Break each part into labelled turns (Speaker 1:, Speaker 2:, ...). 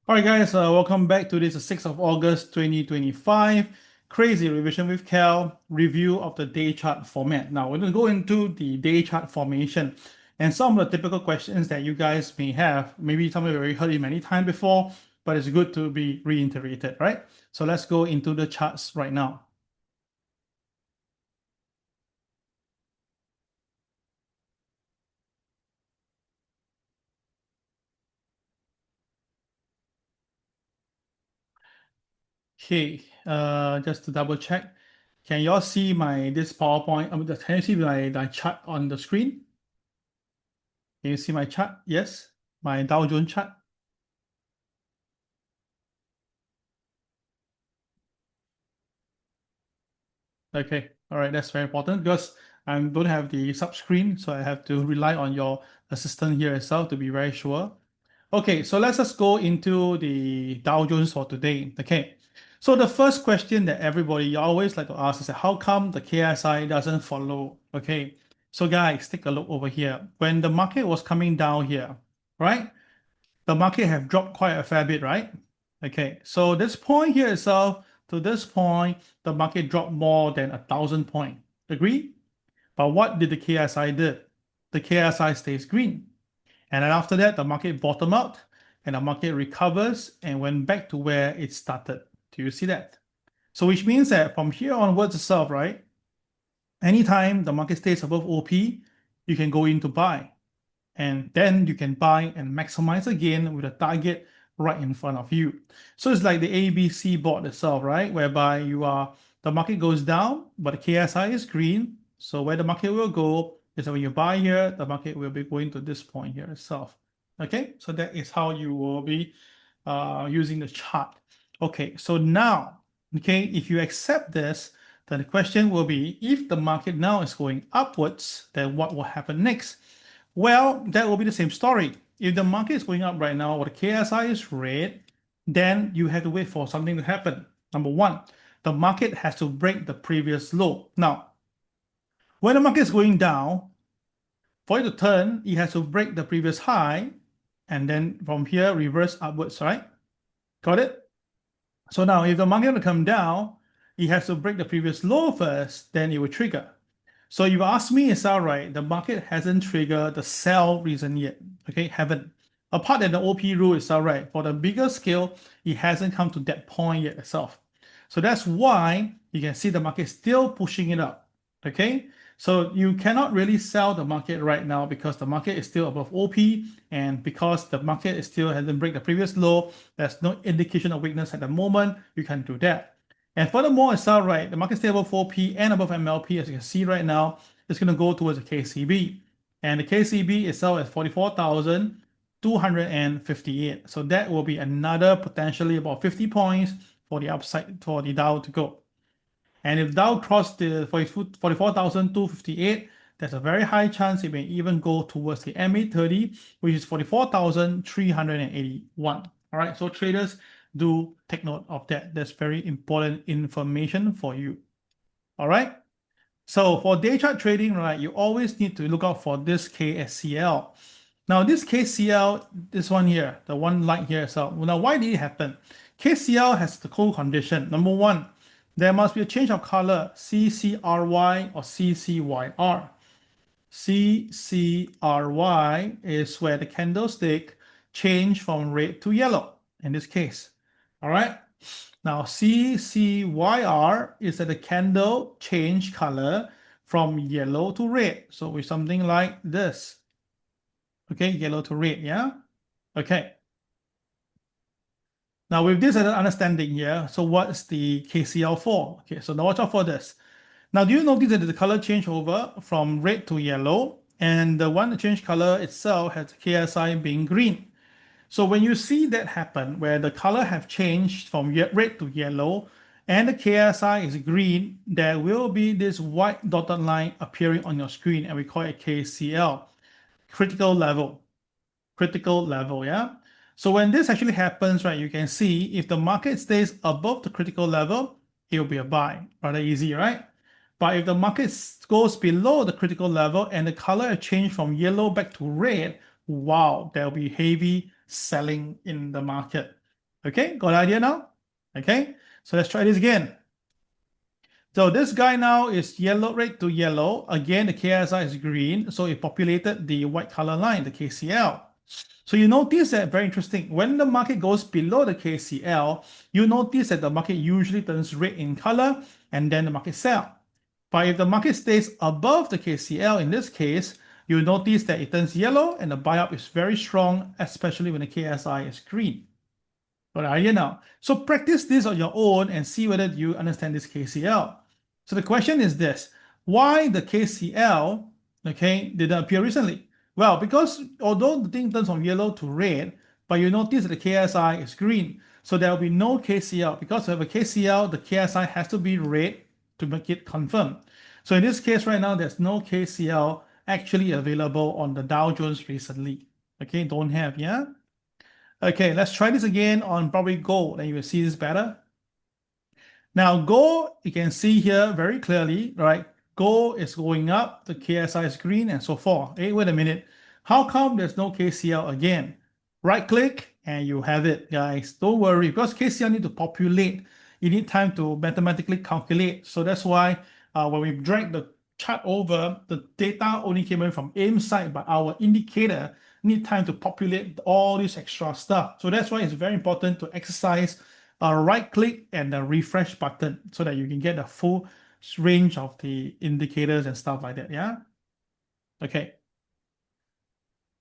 Speaker 1: All right, guys, welcome back to this 6th of August 2025 Crazy Revision with Kel review of the day chart format. Now, we're going to go into the day chart formation and some of the typical questions that you guys may have. Maybe some of you already heard it many times before, but it's good to be reiterated, right? So let's go into the charts right now. Okay, just to double check, can y'all see this PowerPoint? Can you see my chart on the screen? Can you see my chart? Yes, my Dow Jones chart. Okay, all right, that's very important because I don't have the sub screen, so I have to rely on your assistant here as well to be very sure. Okay, so let's just go into the Dow Jones for today. Okay, so the first question that everybody always like to ask is how come the KSI doesn't follow? Okay, so guys, take a look over here. When the market was coming down here, right? The market have dropped quite a fair bit, right? Okay, so this point here itself to this point, the market dropped more than 1,000 points. Agree? But what did the KSI did? The KSI stays green. And then after that, the market bottomed out and the market recovers and went back to where it started. Do you see that? So which means that from here onwards itself, right? Anytime the market stays above OP, you can go in to buy. And then you can buy and maximize again with a target right in front of you. So it's like the ABC board itself, right? Whereby the market goes down, but the KSI is green. So where the market will go is that when you buy here, the market will be going to this point here itself. Okay, so that is how you will be using the chart. Okay, so now, okay, if you accept this, then the question will be, if the market now is going upwards, then what will happen next? Well, that will be the same story. If the market is going up right now or the KSI is red, then you have to wait for something to happen. Number one, the market has to break the previous low. Now, when the market is going down, for it to turn, it has to break the previous high and then from here reverse upwards, right? Got it? So now if the market will come down, it has to break the previous low first, then it will trigger. So if you ask me, it's all right. The market hasn't triggered the sell reason yet. Okay, haven't. Apart than the OP rule is all right. For the bigger scale, it hasn't come to that point yet itself. So that's why you can see the market still pushing it up. Okay, so you cannot really sell the market right now because the market is still above OP, and because the market is still hasn't break the previous low, there's no indication of weakness at the moment. You can do that. And furthermore, it's all right. The market stable 4P and above MLP, as you can see right now, is going to go towards the KCB. And the KCB itself is 44,258. So that will be another potentially about 50 points for the upside for the Dow to go. And if Dow crossed the 44,258, there's a very high chance it may even go towards the MA30, which is 44,381. All right, so traders, do take note of that. That's very important information for you. All right. So for day chart trading, right, you always need to look out for this KSCL. Now this KCL, this one here, the one light here. So now why did it happen? KCL has the cold condition. Number one, there must be a change of color, CCRY or CCYR. CCRY is where the candlestick change from red to yellow in this case. All right. Now CCYR is that the candle change color from yellow to red. So with something like this. Okay, yellow to red, yeah? Okay. Now with this understanding here, so what's the KCL for? Okay, so now watch out for this. Now, do you notice that the color change over from red to yellow, and the one that changed color itself has KSI being green? So when you see that happen, where the color have changed from red to yellow, and the KSI is green, there will be this white dotted line appearing on your screen, and we call it KCL, critical level. Critical level, yeah? So when this actually happens, right, you can see if the market stays above the critical level, it will be a buy. Rather easy, right? But if the market goes below the critical level and the color change from yellow back to red, wow, there'll be heavy selling in the market. Okay, got the idea now? Okay, so let's try this again. So this guy now is yellow, red to yellow. Again, the KSI is green, so it populated the white color line, the KCL. So you notice that very interesting. When the market goes below the KCL, you notice that the market usually turns red in color and then the market sell. But if the market stays above the KCL, in this case, you notice that it turns yellow and the buy up is very strong, especially when the KSI is green. Got the idea now? So practice this on your own and see whether you understand this KCL. So the question is this: why the KCL, okay, didn't appear recently? Well, because although the thing turns from yellow to red, but you notice that the KSI is green, so there will be no KCL. Because we have a KCL, the KSI has to be red to make it confirm. So in this case right now, there's no KCL actually available on the Dow Jones recently. Okay, don't have, yeah? Okay, let's try this again on probably gold, and you will see this better. Now, gold, you can see here very clearly, right? Gold is going up, the KSI is green, and so forth. Hey, wait a minute. How come there's no KCL again? Right click, and you have it, guys. Don't worry, because KCL need to populate. You need time to mathematically calculate. So that's why when we drag the chart over, the data only came in from aim side, but our indicator need time to populate all this extra stuff. So that's why it's very important to exercise a right click and a refresh button so that you can get the full range of the indicators and stuff like that. Yeah. Okay.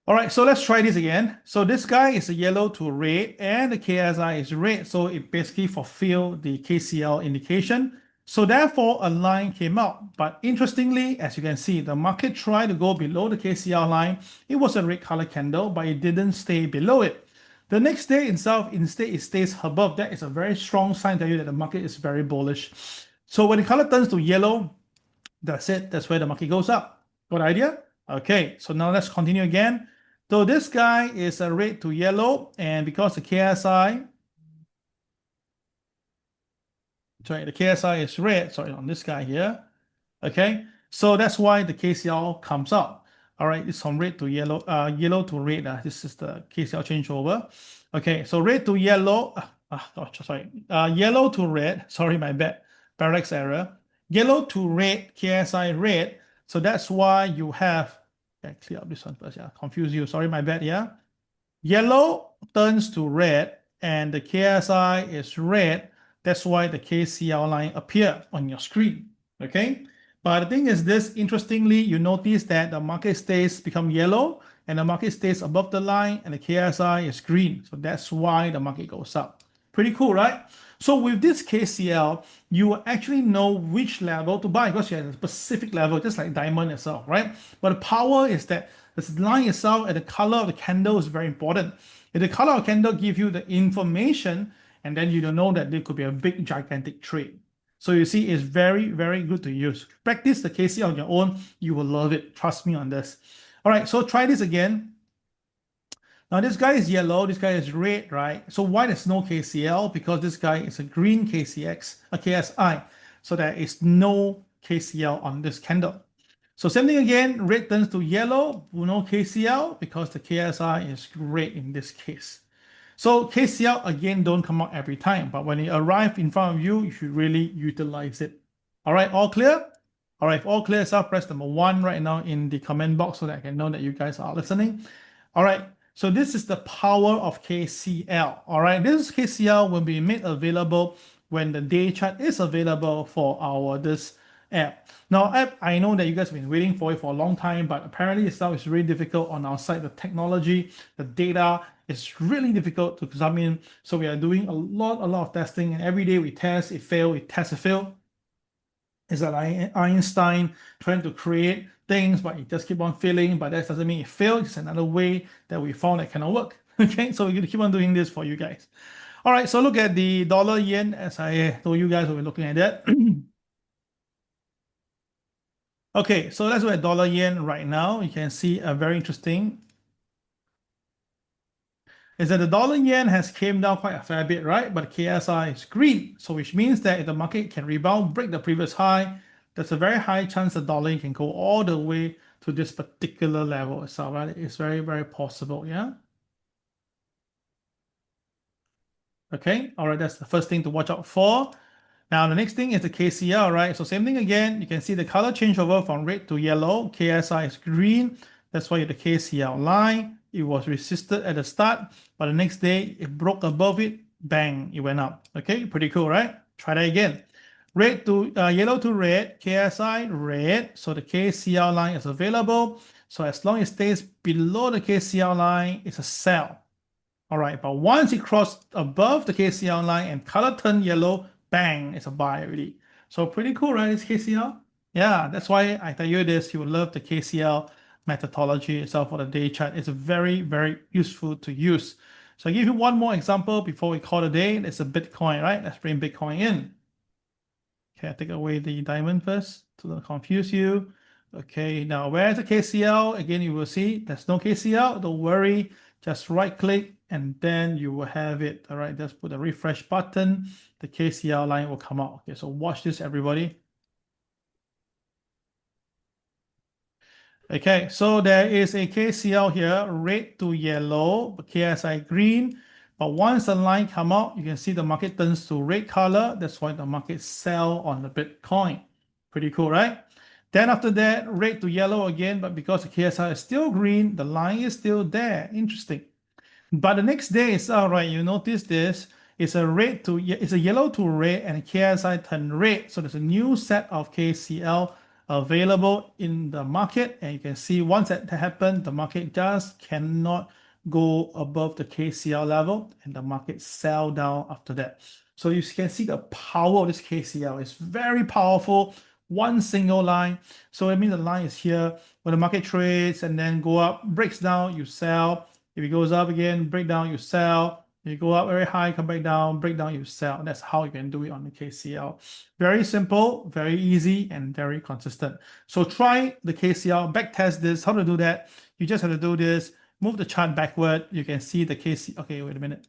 Speaker 1: All right, so let's try this again. So this guy is a yellow to red and the KSI is red. So it basically fulfilled the KCL indication. So therefore a line came out. But interestingly, as you can see, the market tried to go below the KCL line. It was a red color candle, but it didn't stay below it. The next day itself, instead it stays above. That is a very strong sign to you that the market is very bullish. So when the color turns to yellow, that's it. That's where the market goes up. Got the idea? Okay, so now let's continue again. So this guy is a red to yellow, and because the KSI is red, sorry, on this guy here. Okay, so that's why the KCL comes up. All right, it's from red to yellow, yellow to red. This is the KCL changeover. Okay, so red to yellow, yellow to red. Sorry, my bad, parallax error. Yellow to red, KSI red. So that's why you have. Clear up this one first. Yeah, confuse you. Sorry, my bad. Yeah, yellow turns to red, and the KSI is red. That's why the KCL line appear on your screen. Okay. But the thing is this, interestingly, you notice that the market stays become yellow and the market stays above the line and the KSI is green. So that's why the market goes up. Pretty cool, right? So with this KCL, you actually know which level to buy because you have a specific level, just like diamond itself, right? But the power is that this line itself and the color of the candle is very important. If the color of the candle gives you the information, and then you don't know that there could be a big, gigantic trade. So you see, it's very, very good to use. Practice the KCL on your own. You will love it. Trust me on this. All right, so try this again. Now this guy is yellow, this guy is red, right? So why there's no KCL? Because this guy is a green KCX, a KSI. So there is no KCL on this candle. So same thing again, red turns to yellow, no KCL because the KSI is red in this case. So KCL again don't come out every time, but when it arrives in front of you, you should really utilize it. All right, all clear? All right, if all clear, so press number 1 right now in the comment box so that I can know that you guys are listening. All right, so this is the power of KCL. All right, this KCL will be made available when the day chart is available for this app. Now, app, I know that you guys have been waiting for it for a long time, but apparently itself is really difficult on our side. The technology, the data is really difficult to come in. So we are doing a lot of testing, and every day we test, it fail, it test, it fail. It's like Einstein trying to create things, but it just keep on failing. But that doesn't mean it failed. It's another way that we found that cannot work. Okay, so we're going to keep on doing this for you guys. All right, so look at the dollar yen, as I told you guys, we're looking at that. Okay, so let's look at dollar yen right now. You can see a very interesting is that the dollar yen has came down quite a fair bit, right? But KSI is green, so which means that if the market can rebound, break the previous high, there's a very high chance the dollar yen can go all the way to this particular level itself, right? It's very, very possible, yeah? Okay, all right, that's the first thing to watch out for. Now, the next thing is the KCL, right? So same thing again, you can see the color change over from red to yellow. KSI is green. That's why the KCL line, it was resisted at the start, but the next day it broke above it, bang, it went up. Okay, pretty cool, right? Try that again. Red to yellow to red, KSI red. So the KCL line is available. So as long as it stays below the KCL line, it's a sell. All right, but once it crossed above the KCL line and color turned yellow, bang, it's a buy already. So pretty cool, right? It's KCL. Yeah, that's why I tell you this. You will love the KCL methodology itself for the day chart. It's very, very useful to use. So I give you one more example before we call it a day. It's a Bitcoin, right? Let's bring Bitcoin in. Okay, I take away the diamond first to not confuse you. Okay, now where's the KCL? Again, you will see there's no KCL. Don't worry. Just right click and then you will have it. All right, just put a refresh button. The KCL line will come out. Okay, so watch this, everybody. Okay, so there is a KCL here, red to yellow, KSI green. But once the line come out, you can see the market turns to red color. That's why the market sell on the Bitcoin. Pretty cool, right? Then after that, red to yellow again, but because the KSI is still green, the line is still there. Interesting. But the next day is all right. You notice this. It's a yellow to red and KSI turn red. So there's a new set of KCL available in the market. And you can see once that happened, the market just cannot go above the KCL level and the market sell down after that. So you can see the power of this KCL. It's very powerful. One single line. So it means the line is here. When the market trades and then go up, breaks down, you sell. If it goes up again, break down, you sell. If you go up very high, come back down, break down, you sell. That's how you can do it on the KCL. Very simple, very easy, and very consistent. So try the KCL, back test this. How to do that? You just have to do this. Move the chart backward. You can see the KCL. Okay, wait a minute.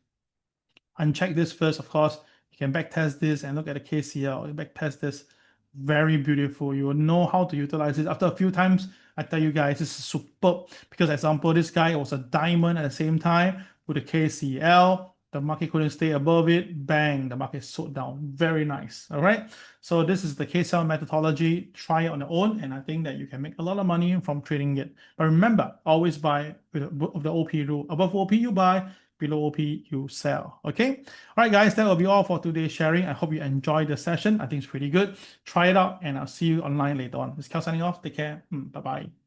Speaker 1: Uncheck this first, of course. You can back test this and look at the KCL. You back test this. Very beautiful. You will know how to utilize it. After a few times, I tell you guys, this is superb. Because, example, this guy was a diamond at the same time with a KCL. The market couldn't stay above it. Bang, the market sold down. Very nice. All right. So this is the KCL methodology. Try it on your own, and I think that you can make a lot of money from trading it. But remember, always buy with the OP rule. Above OP, you buy. Below OP, you sell. Okay. All right, guys, that will be all for today's sharing. I hope you enjoyed the session. I think it's pretty good. Try it out, and I'll see you online later on. This is Kel signing off. Take care. Bye-bye.